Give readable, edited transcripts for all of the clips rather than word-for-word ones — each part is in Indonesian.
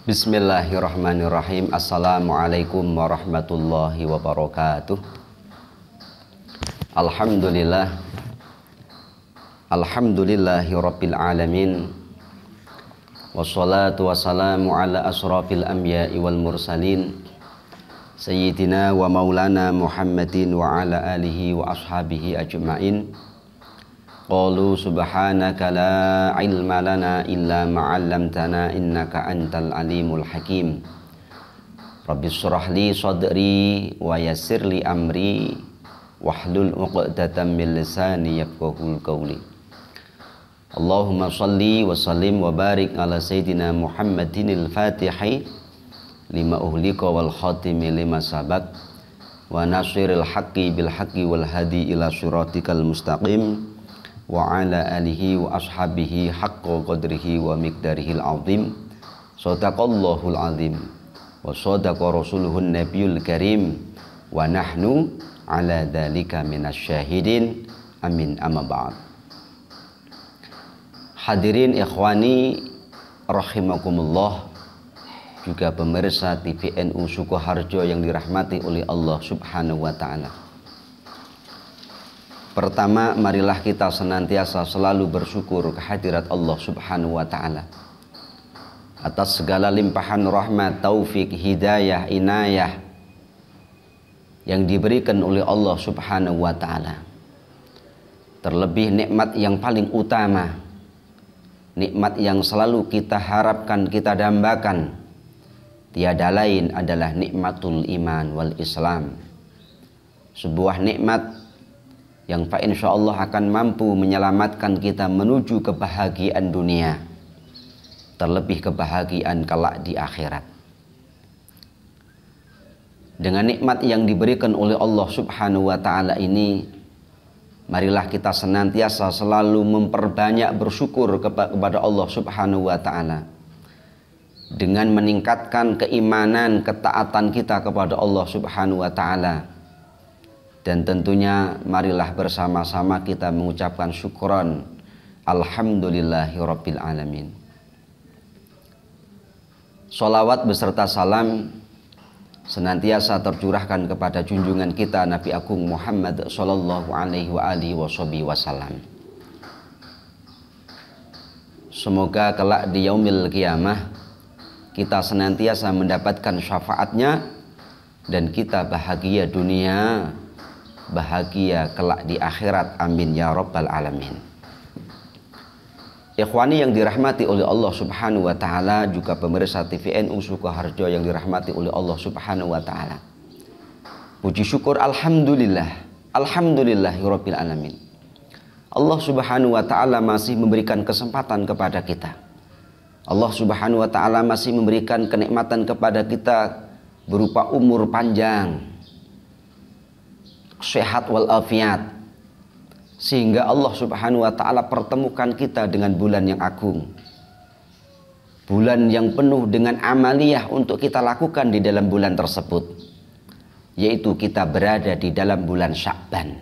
Bismillahirrahmanirrahim. Assalamualaikum warahmatullahi wabarakatuh. Alhamdulillahi rabbil alamin. Wassalatu wassalamu ala asrafil anbiya'i wal mursalin Sayyidina wa maulana Muhammadin wa ala alihi wa ashabihi ajma'in. Qalu subhanaka la ilma lana illa ma'allamtana innaka antal alimul hakim. Rabbi shrah li sadri wa yassir li amri wahlul 'uqdatam min lisani yafqahul qawli. Allahumma shalli wa sallim wa barik ala sayyidina Muhammadinil fatihi lima uhlika wal khatimi lima sabaq wa nasiril haqqi bil haqqi wal hadi ila siratikal mustaqim wa ala alihi wa ashabihi haqqa qadrihi wa miqdarihil azim. Shadaqallahul azim wa shadaqa rasuluhun nabiyul karim wa nahnu ala dzalika minasyahidin. Amin, amma ba'd. Hadirin ikhwani rahimakumullah, juga pemirsa TVNU Sukoharjo yang dirahmati oleh Allah Subhanahu wa taala. Pertama, marilah kita senantiasa selalu bersyukur kehadirat Allah Subhanahu wa taala atas segala limpahan rahmat, taufik, hidayah, inayah yang diberikan oleh Allah Subhanahu wa taala. Terlebih nikmat yang paling utama, nikmat yang selalu kita harapkan, kita dambakan, tiada lain adalah nikmatul iman wal Islam. Sebuah nikmat yang insyaallah akan mampu menyelamatkan kita menuju kebahagiaan dunia, terlebih kebahagiaan kelak di akhirat. Dengan nikmat yang diberikan oleh Allah Subhanahu wa taala ini, marilah kita senantiasa selalu memperbanyak bersyukur kepada Allah Subhanahu wa taala dengan meningkatkan keimanan, ketaatan kita kepada Allah Subhanahu wa taala. Dan tentunya marilah bersama-sama kita mengucapkan syukran alhamdulillahi rabbil alamin. Sholawat beserta salam senantiasa tercurahkan kepada junjungan kita Nabi Agung Muhammad sallallahu alaihi wa alihi wasallam. Semoga kelak di yaumil qiyamah kita senantiasa mendapatkan syafaatnya dan kita bahagia dunia, bahagia kelak di akhirat. Amin ya rabbal alamin. Ikhwani yang dirahmati oleh Allah Subhanahu wa taala, juga pemirsa TVNU Sukoharjo yang dirahmati oleh Allah Subhanahu wa taala. Puji syukur alhamdulillah, alhamdulillahirabbil alamin. Allah Subhanahu wa taala masih memberikan kesempatan kepada kita. Allah Subhanahu wa taala masih memberikan kenikmatan kepada kita berupa umur panjang, sehat walafiat, sehingga Allah Subhanahu wa taala pertemukan kita dengan bulan yang agung, bulan yang penuh dengan amaliyah untuk kita lakukan di dalam bulan tersebut, yaitu kita berada di dalam bulan Sya'ban.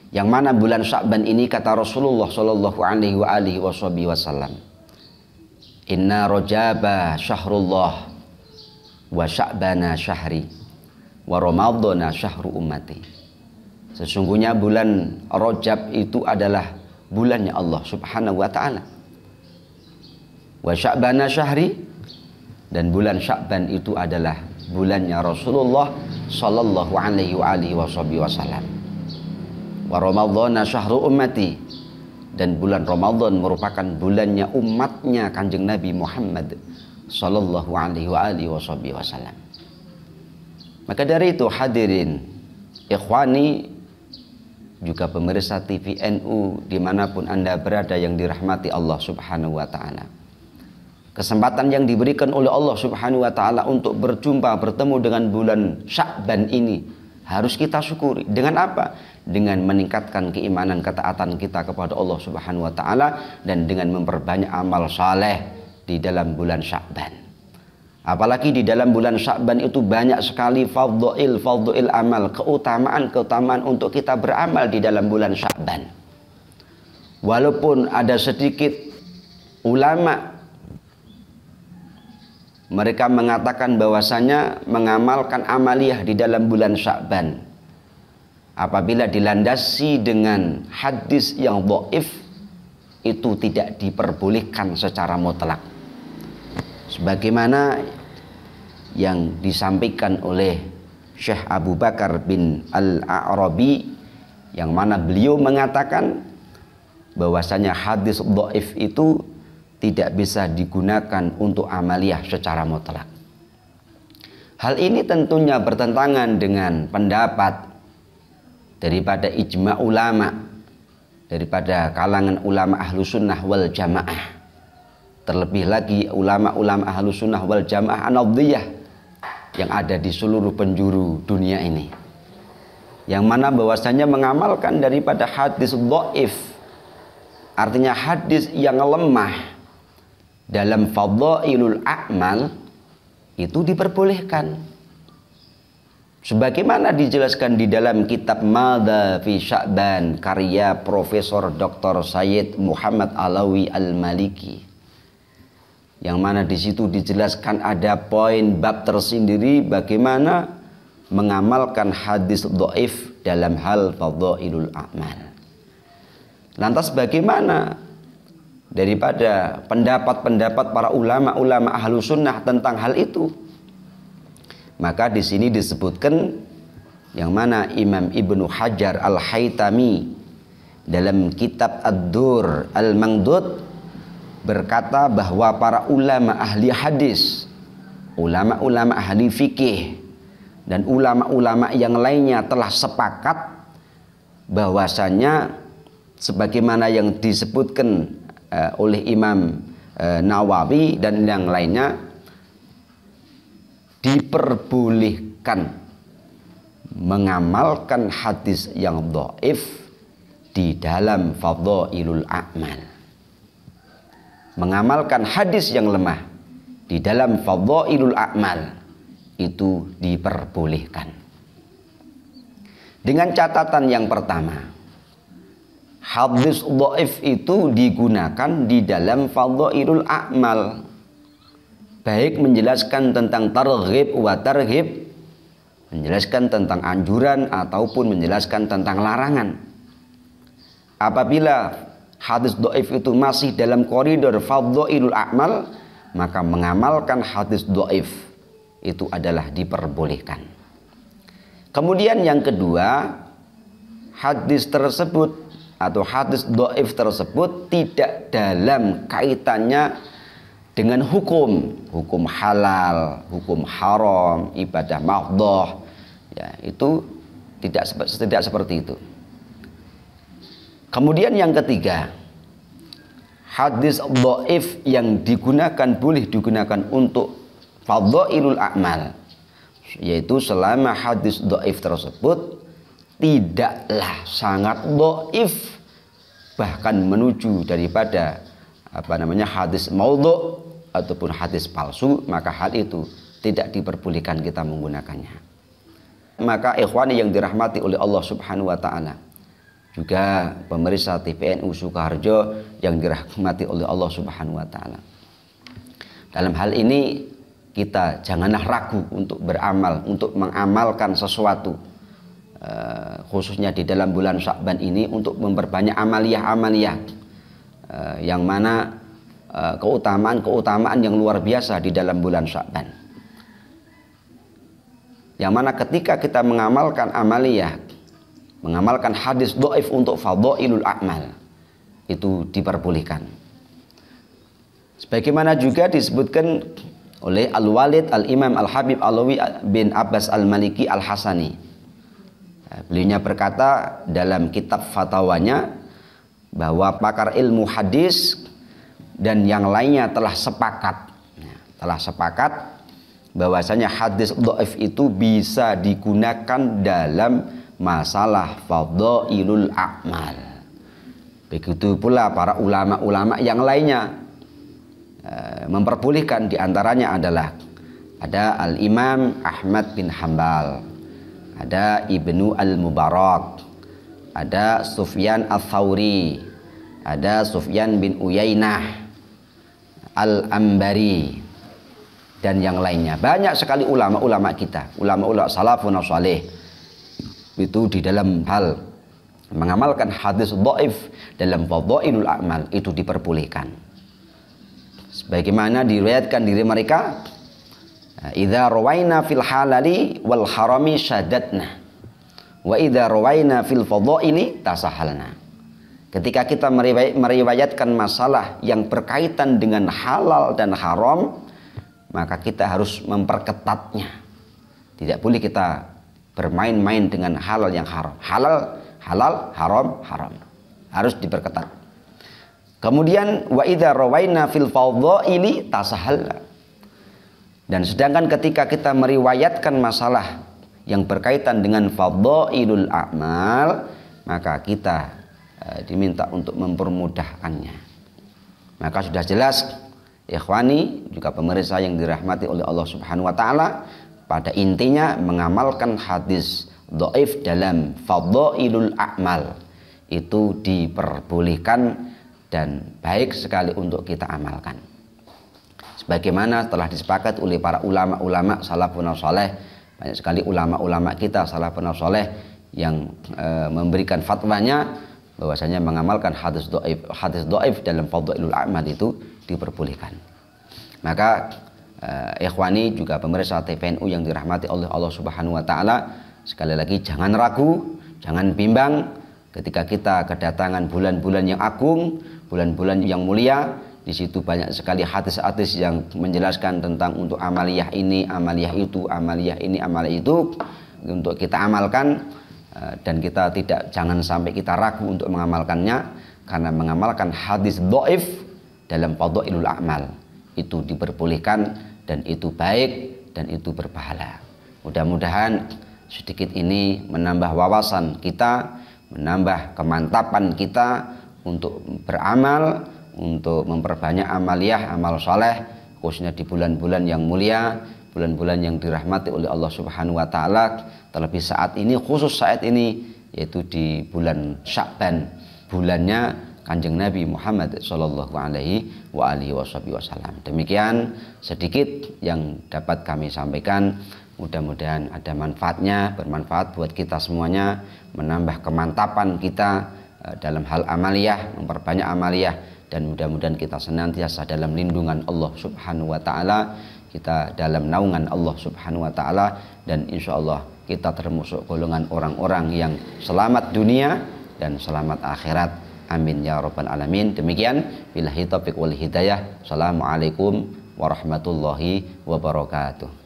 Yang mana bulan Sya'ban ini kata Rasulullah sallallahu alaihi wasallam, inna rajaba syahrullah wa sya'bana syahri wa ramadhana syahru ummati. Sesungguhnya bulan Rajab itu adalah bulannya Allah Subhanahu wa taala. Wa sya'bana syahri, dan bulan Sya'ban itu adalah bulannya Rasulullah sallallahu alaihi wasallam. Wa ramadhana syahru ummati, dan bulan Ramadan merupakan bulannya umatnya Kanjeng Nabi Muhammad sallallahu alaihi wasallam. Maka dari itu hadirin ikhwani, juga pemirsa TVNU dimanapun anda berada yang dirahmati Allah Subhanahu wa taala, kesempatan yang diberikan oleh Allah Subhanahu wa taala untuk bertemu dengan bulan Sya'ban ini harus kita syukuri. Dengan apa? Dengan meningkatkan keimanan, ketaatan kita kepada Allah Subhanahu wa taala, dan dengan memperbanyak amal saleh di dalam bulan Sya'ban. Apalagi di dalam bulan Sya'ban itu banyak sekali fadhil amal, keutamaan untuk kita beramal di dalam bulan Sya'ban. Walaupun ada sedikit ulama mereka mengatakan bahwasanya mengamalkan amaliyah di dalam bulan Sya'ban apabila dilandasi dengan hadis yang dhaif itu tidak diperbolehkan secara mutlak, sebagaimana yang disampaikan oleh Syekh Abu Bakar bin Al-A'rabi, yang mana beliau mengatakan bahwasanya hadis dhaif itu tidak bisa digunakan untuk amaliyah secara mutlak. Hal ini tentunya bertentangan dengan pendapat daripada ijma' ulama, daripada kalangan ulama ahlu sunnah wal jamaah, terlebih lagi ulama-ulama ahlu sunnah wal jamaah an-nadhiyah yang ada di seluruh penjuru dunia ini, yang mana bahwasanya mengamalkan daripada hadis dhaif, artinya hadis yang lemah dalam fadhailul a'mal, itu diperbolehkan, sebagaimana dijelaskan di dalam kitab Madza fi Sya'ban karya Profesor Dr. Sayyid Muhammad Alawi Al-Maliki, yang mana di situ dijelaskan ada poin bab tersendiri bagaimana mengamalkan hadis dhaif dalam hal fadhailul a'mal. Lantas bagaimana daripada pendapat-pendapat para ulama-ulama ahlu sunnah tentang hal itu? Maka di sini disebutkan, yang mana Imam Ibnu Hajar Al-Haytami dalam kitab Ad-Dur Al-Mangdud berkata bahwa para ulama ahli hadis, ulama-ulama ahli fikih, dan ulama-ulama yang lainnya telah sepakat bahwasanya sebagaimana yang disebutkan oleh Imam Nawawi dan yang lainnya, diperbolehkan mengamalkan hadis yang dhaif di dalam fadhailul a'mal. Mengamalkan hadis yang lemah di dalam fadhailul a'mal itu diperbolehkan, dengan catatan yang pertama, hadis dhaif itu digunakan di dalam fadhailul a'mal, baik menjelaskan tentang targhib wa tarhib, menjelaskan tentang anjuran ataupun menjelaskan tentang larangan. Apabila hadis dhaif itu masih dalam koridor fadhailul a'mal, maka mengamalkan hadis dhaif itu adalah diperbolehkan. Kemudian yang kedua, hadis tersebut atau hadis dhaif tersebut tidak dalam kaitannya dengan hukum halal, hukum haram, ibadah mahdhah, ya, itu tidak seperti itu. Kemudian yang ketiga, hadis dhaif yang boleh digunakan untuk fadhailul a'mal, yaitu selama hadis dhaif tersebut tidaklah sangat dhaif, bahkan menuju daripada hadis maudhu' ataupun hadis palsu, maka hal itu tidak diperbolehkan kita menggunakannya. Maka ikhwani yang dirahmati oleh Allah Subhanahu wa taala, juga pemirsa TPNU Sukoharjo yang dirahmati oleh Allah Subhanahu wa taala, dalam hal ini kita janganlah ragu untuk beramal, untuk mengamalkan sesuatu, khususnya di dalam bulan Sya'ban ini, untuk memperbanyak amaliyah-amaliyah yang mana keutamaan yang luar biasa di dalam bulan Sya'ban, yang mana ketika kita mengamalkan amaliyah, mengamalkan hadis dhaif untuk fadhailul a'mal, itu diperbolehkan. Sebagaimana juga disebutkan oleh Al-Walid Al-Imam Al-Habib Alawi bin Abbas Al-Maliki Al-Hasani. Beliau berkata dalam kitab fatwanya bahwa pakar ilmu hadis dan yang lainnya telah sepakat bahwasanya hadis dhaif itu bisa digunakan dalam masalah fadhailul a'mal. Begitu pula para ulama-ulama yang lainnya memperbolehkan, diantaranya adalah ada Al-Imam Ahmad bin Hanbal, ada Ibnu Al-Mubarak, ada Sufyan Ats-Tsauri, ada Sufyan bin Uyainah Al-Ambari, dan yang lainnya. Banyak sekali ulama-ulama kita, ulama-ulama salafun saleh itu di dalam hal mengamalkan hadis dhaif dalam fadhailul a'mal itu diperbolehkan. Sebagaimana diriwayatkan diri mereka, idza rawaina fil halali wal harami syadatna wa idza rawaina fil fadhaili tasahalna. Ketika kita meriwayatkan masalah yang berkaitan dengan halal dan haram, maka kita harus memperketatnya. Tidak boleh kita bermain-main dengan halal yang haram. Halal, haram, haram. Harus diperketat. Kemudian wa idza rawaina fil fadhaili tasahalna. Dan sedangkan ketika kita meriwayatkan masalah yang berkaitan dengan fadhailul a'mal, maka kita diminta untuk mempermudahkannya. Maka sudah jelas, ikhwani, juga pemirsa yang dirahmati oleh Allah Subhanahu wa taala, pada intinya mengamalkan hadis dhaif dalam fadhailul a'mal itu diperbolehkan dan baik sekali untuk kita amalkan. Sebagaimana telah disepakati oleh para ulama-ulama salafun saleh, banyak sekali ulama-ulama kita salafun saleh yang memberikan fatwanya bahwasanya mengamalkan hadis dhaif dalam fadhailul a'mal itu diperbolehkan. Maka ikhwani juga pemirsa TVNU yang dirahmati oleh Allah Subhanahu wa taala, sekali lagi jangan ragu, jangan bimbang ketika kita kedatangan bulan-bulan yang agung, bulan-bulan yang mulia. Di situ banyak sekali hadis-hadis yang menjelaskan tentang untuk amaliyah ini, amaliyah itu, amaliyah ini, amaliyah itu untuk kita amalkan, dan kita jangan sampai kita ragu untuk mengamalkannya, karena mengamalkan hadis dhaif dalam fadhailul a'mal itu diperbolehkan dan itu baik dan itu berpahala. Mudah-mudahan sedikit ini menambah wawasan kita, menambah kemantapan kita untuk beramal, untuk memperbanyak amaliyah, amal soleh, khususnya di bulan-bulan yang mulia, bulan-bulan yang dirahmati oleh Allah Subhanahu wa taala, terlebih saat ini, khusus saat ini, yaitu di bulan Sya'ban, bulannya Kanjeng Nabi Muhammad sallallahu alaihi wasallam. Demikian sedikit yang dapat kami sampaikan. Mudah-mudahan ada manfaatnya, bermanfaat buat kita semuanya, menambah kemantapan kita dalam hal amaliyah, memperbanyak amaliyah, dan mudah-mudahan kita senantiasa dalam lindungan Allah Subhanahu wa taala, kita dalam naungan Allah Subhanahu wa taala, dan insya Allah kita termasuk golongan orang-orang yang selamat dunia dan selamat akhirat. Amin ya rabbal alamin. Demikian, billahi taufiq wal hidayah. Assalamualaikum warahmatullahi wabarakatuh.